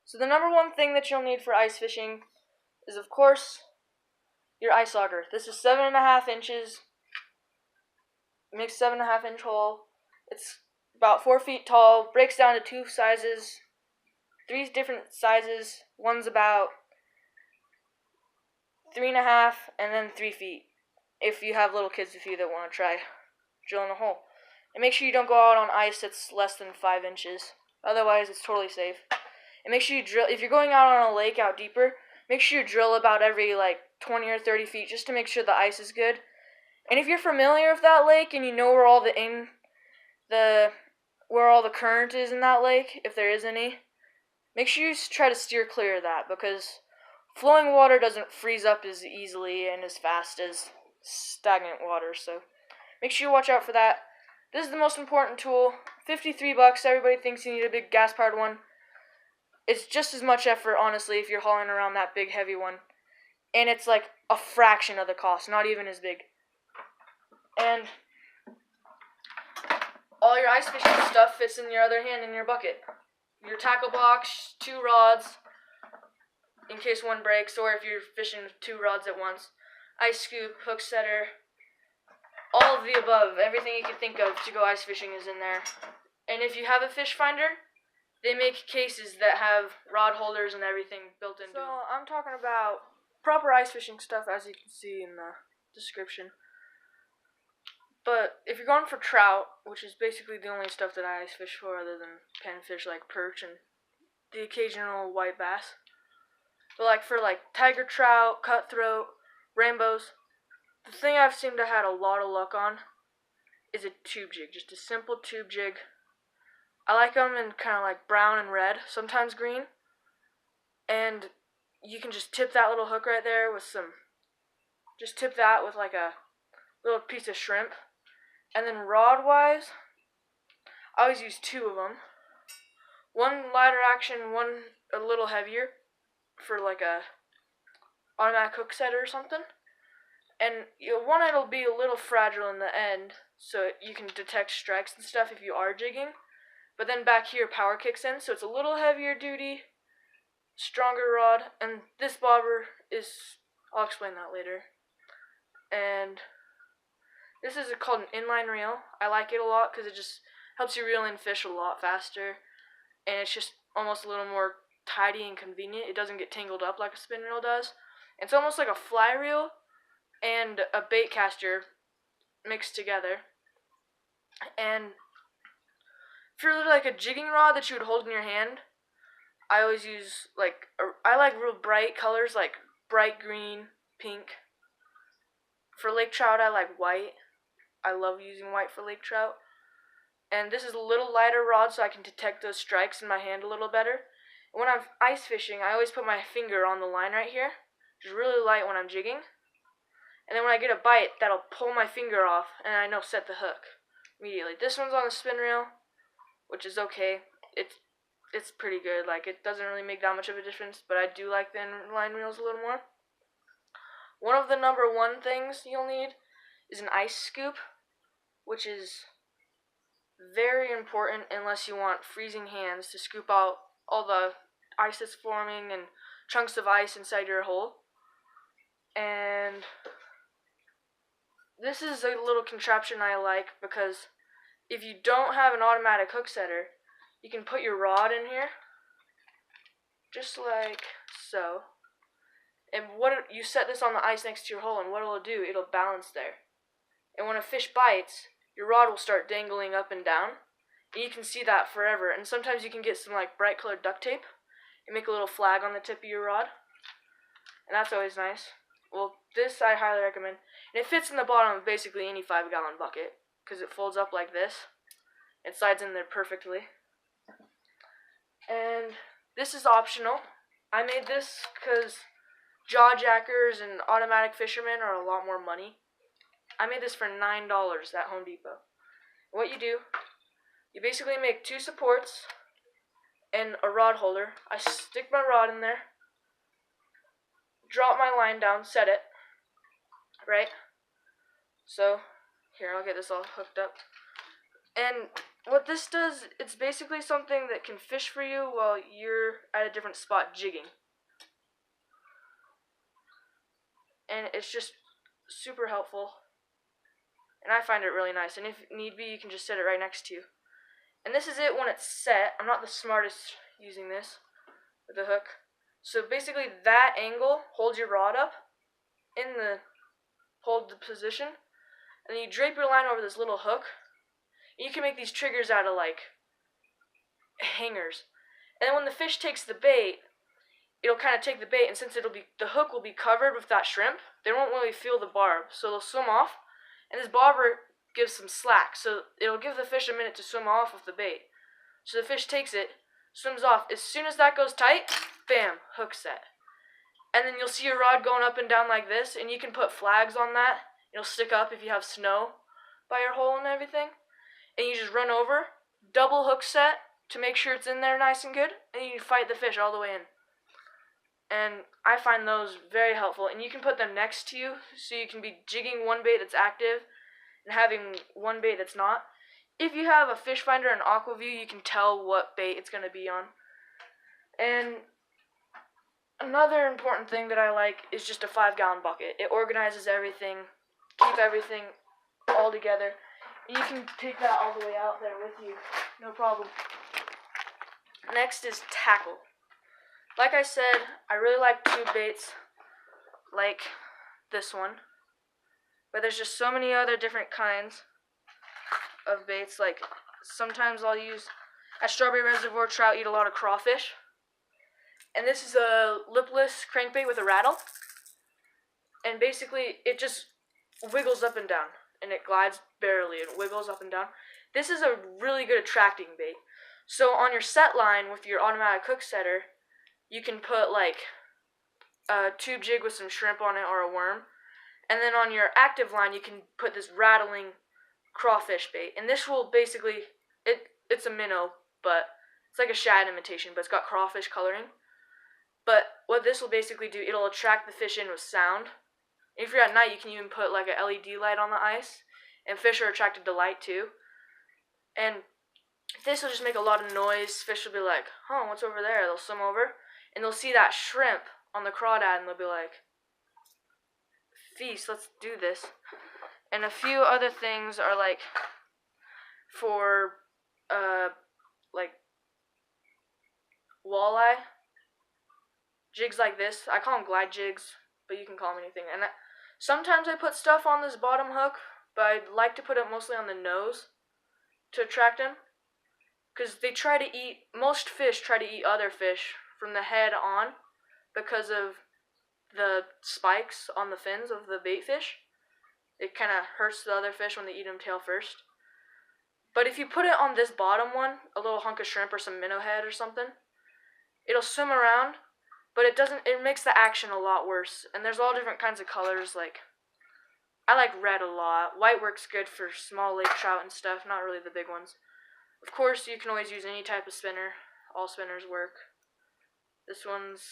So the number one thing that you'll need for ice fishing is, of course, your ice auger. This is 7.5 inches. Makes 7.5 inch hole. It's about 4 feet tall. Breaks down to two sizes, three different sizes. One's about 3.5 and then 3 feet. If you have little kids with you that want to try drilling a hole, and make sure you don't go out on ice that's less than 5 inches. Otherwise, it's totally safe. And make sure you drill. If you're going out on a lake out deeper, make sure you drill about every 20 or 30 feet just to make sure the ice is good. And if you're familiar with that lake and you know where all the current is in that lake, if there is any, make sure you try to steer clear of that, because flowing water doesn't freeze up as easily and as fast as stagnant water. So make sure you watch out for that. This is the most important tool. $53. Everybody thinks you need a big gas-powered one. It's just as much effort, honestly, if you're hauling around that big, heavy one. And it's like a fraction of the cost, not even as big. And all your ice fishing stuff fits in your other hand in your bucket. Your tackle box, 2 rods, in case one breaks, or if you're fishing with 2 rods at once. Ice scoop, hook setter, all of the above. Everything you can think of to go ice fishing is in there. And if you have a fish finder, they make cases that have rod holders and everything built into them. So I'm talking about proper ice fishing stuff, as you can see in the description. But if you're going for trout, which is basically the only stuff that I ice fish for other than panfish like perch and the occasional white bass. But for tiger trout, cutthroat, rainbows, the thing I've seemed to had a lot of luck on is a tube jig, just a simple tube jig. I like them in kind of brown and red, sometimes green. And you can just tip that little hook right there with just tip that with a little piece of shrimp. And then rod-wise, I always use 2 of them. One lighter action, one a little heavier for a automatic hook setter or something. And one, it'll be a little fragile in the end, so you can detect strikes and stuff if you are jigging. But then back here, power kicks in, so it's a little heavier duty, stronger rod. And this bobber is, I'll explain that later. And this is called an inline reel. I like it a lot because it just helps you reel in fish a lot faster. And it's just almost a little more tidy and convenient. It doesn't get tangled up like a spin reel does. It's almost like a fly reel and a bait caster mixed together. And for a jigging rod that you would hold in your hand, I always use I like real bright colors, like bright green, pink. For lake trout, I like white. I love using white for lake trout. And this is a little lighter rod, so I can detect those strikes in my hand a little better. And when I'm ice fishing, I always put my finger on the line right here, which is really light when I'm jigging. And then when I get a bite, that'll pull my finger off, and I know set the hook immediately. This one's on the spin reel, which is okay. It's pretty good. It doesn't really make that much of a difference, but I do like the inline reels a little more. One of the number one things you'll need is an ice scoop, which is very important unless you want freezing hands to scoop out all the ice that's forming and chunks of ice inside your hole. And this is a little contraption I like because if you don't have an automatic hook setter, you can put your rod in here, just like so. And you set this on the ice next to your hole, and what it'll do, it'll balance there. And when a fish bites, your rod will start dangling up and down, and you can see that forever. And sometimes you can get some bright colored duct tape and make a little flag on the tip of your rod, and that's always nice. Well, this I highly recommend, and it fits in the bottom of basically any 5-gallon bucket because it folds up like this. It slides in there perfectly. And this is optional. I made this because jaw jackers and automatic fishermen are a lot more money. I made this for $9 at Home Depot. What you do, you basically make 2 supports and a rod holder. I stick my rod in there, drop my line down, set it, right? So, here, I'll get this all hooked up. And what this does, it's basically something that can fish for you while you're at a different spot jigging. And it's just super helpful. And I find it really nice. And if need be, you can just set it right next to you. And this is it when it's set. I'm not the smartest using this with the hook. So basically that angle holds your rod up hold the position. And then you drape your line over this little hook. And you can make these triggers out of like hangers. And then when the fish takes the bait, it'll kind of take the bait, and since the hook will be covered with that shrimp, they won't really feel the barb, so they'll swim off, and this bobber gives some slack, so it'll give the fish a minute to swim off with the bait. So the fish takes it, swims off. As soon as that goes tight, bam, hook set. And then you'll see your rod going up and down like this, and you can put flags on that. It'll stick up if you have snow by your hole and everything. And you just run over, double hook set to make sure it's in there nice and good, and you fight the fish all the way in. And I find those very helpful, and you can put them next to you, so you can be jigging one bait that's active and having one bait that's not. If you have a fish finder and aquaview, you can tell what bait it's going to be on. And another important thing that I like is just a 5-gallon bucket. It organizes everything, keep everything all together. And you can take that all the way out there with you, no problem. Next is tackle. Like I said, I really like tube baits like this one, but there's just so many other different kinds of baits. Like sometimes I'll use, at Strawberry Reservoir, trout eat a lot of crawfish, and this is a lipless crankbait with a rattle, and basically it just wiggles up and down, and it glides barely and wiggles up and down. This is a really good attracting bait. So on your set line with your automatic hook setter, you can put like a tube jig with some shrimp on it or a worm. And then on your active line, you can put this rattling crawfish bait. And this will basically, it's a minnow, but it's like a shad imitation, but it's got crawfish coloring. But what this will basically do, it'll attract the fish in with sound. If you're at night, you can even put like a LED light on the ice, and fish are attracted to light too. And this will just make a lot of noise. Fish will be like, "Huh, what's over there?" They'll swim over, and they'll see that shrimp on the crawdad, and they'll be like, "Feast, let's do this." And a few other things are like for like walleye jigs like this. I call them glide jigs, but you can call them anything. And sometimes I put stuff on this bottom hook, but I'd like to put it mostly on the nose to attract them, because they try to eat, most fish try to eat other fish from the head on because of the spikes on the fins of the bait fish. It kind of hurts the other fish when they eat them tail first. But if you put it on this bottom one, a little hunk of shrimp or some minnow head or something, it'll swim around, but it makes the action a lot worse. And there's all different kinds of colors. Like, I like red a lot. White works good for small lake trout and stuff, not really the big ones. Of course, you can always use any type of spinner. All spinners work. This one's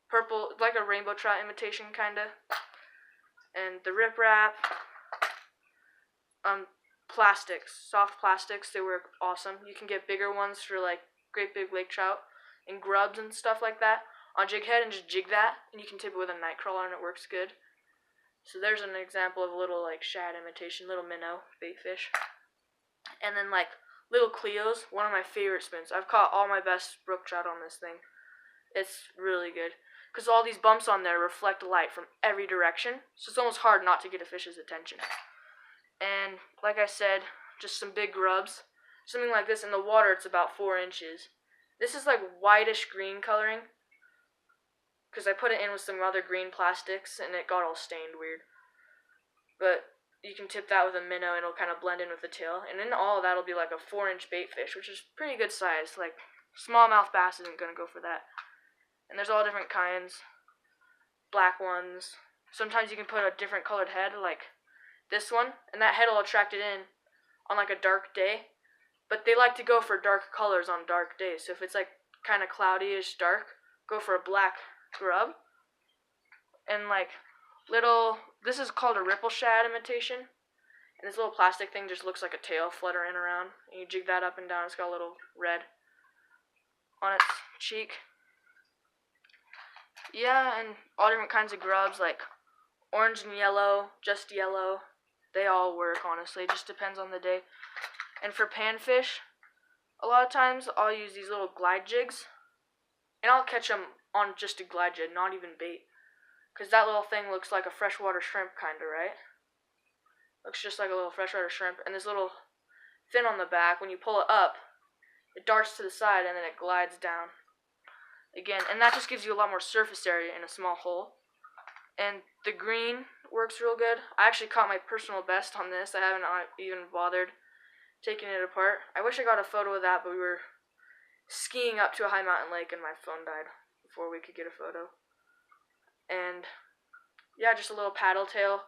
purple, like a rainbow trout imitation, kinda. And the riprap, plastics, soft plastics, they work awesome. You can get bigger ones for like great big lake trout and grubs and stuff like that on jig head, and just jig that, and you can tip it with a night crawler and it works good. So there's an example of a little like shad imitation, little minnow bait fish. And then like little Cleos, one of my favorite spins. I've caught all my best brook trout on this thing. It's really good, because all these bumps on there reflect light from every direction, so it's almost hard not to get a fish's attention. And like I said, just some big grubs. Something like this in the water, it's about 4 inches. This is like whitish green coloring, because I put it in with some other green plastics and it got all stained weird. But you can tip that with a minnow and it'll kind of blend in with the tail. And in all, that'll be like a 4-inch bait fish, which is pretty good size. Like, smallmouth bass isn't going to go for that. And there's all different kinds. Black ones. Sometimes you can put a different colored head, like this one, and that head will attract it in on like a dark day. But they like to go for dark colors on dark days. So if it's like kind of cloudy-ish dark, go for a black grub. And like little, this is called a ripple shad imitation. And this little plastic thing just looks like a tail fluttering around. And you jig that up and down. It's got a little red on its cheek. Yeah, and all different kinds of grubs, like orange and yellow, just yellow. They all work, honestly. It just depends on the day. And for panfish, a lot of times I'll use these little glide jigs. And I'll catch them on just a glide jig, not even bait. Because that little thing looks like a freshwater shrimp, kind of, right? Looks just like a little freshwater shrimp. And this little fin on the back, when you pull it up, it darts to the side and then it glides down. Again, and that just gives you a lot more surface area in a small hole. And the green works real good. I actually caught my personal best on this. I haven't even bothered taking it apart. I wish I got a photo of that, but we were skiing up to a high mountain lake and my phone died before we could get a photo. And yeah, just a little paddle tail,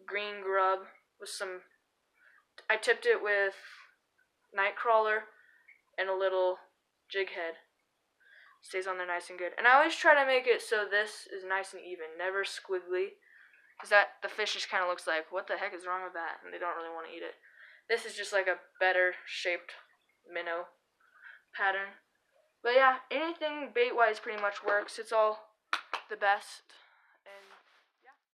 green grub with some, I tipped it with nightcrawler and a little jig head. Stays on there nice and good. And I always try to make it so this is nice and even, never squiggly. Because that the fish just kind of looks like, what the heck is wrong with that? And they don't really want to eat it. This is just like a better shaped minnow pattern. But yeah, anything bait-wise pretty much works. It's all the best.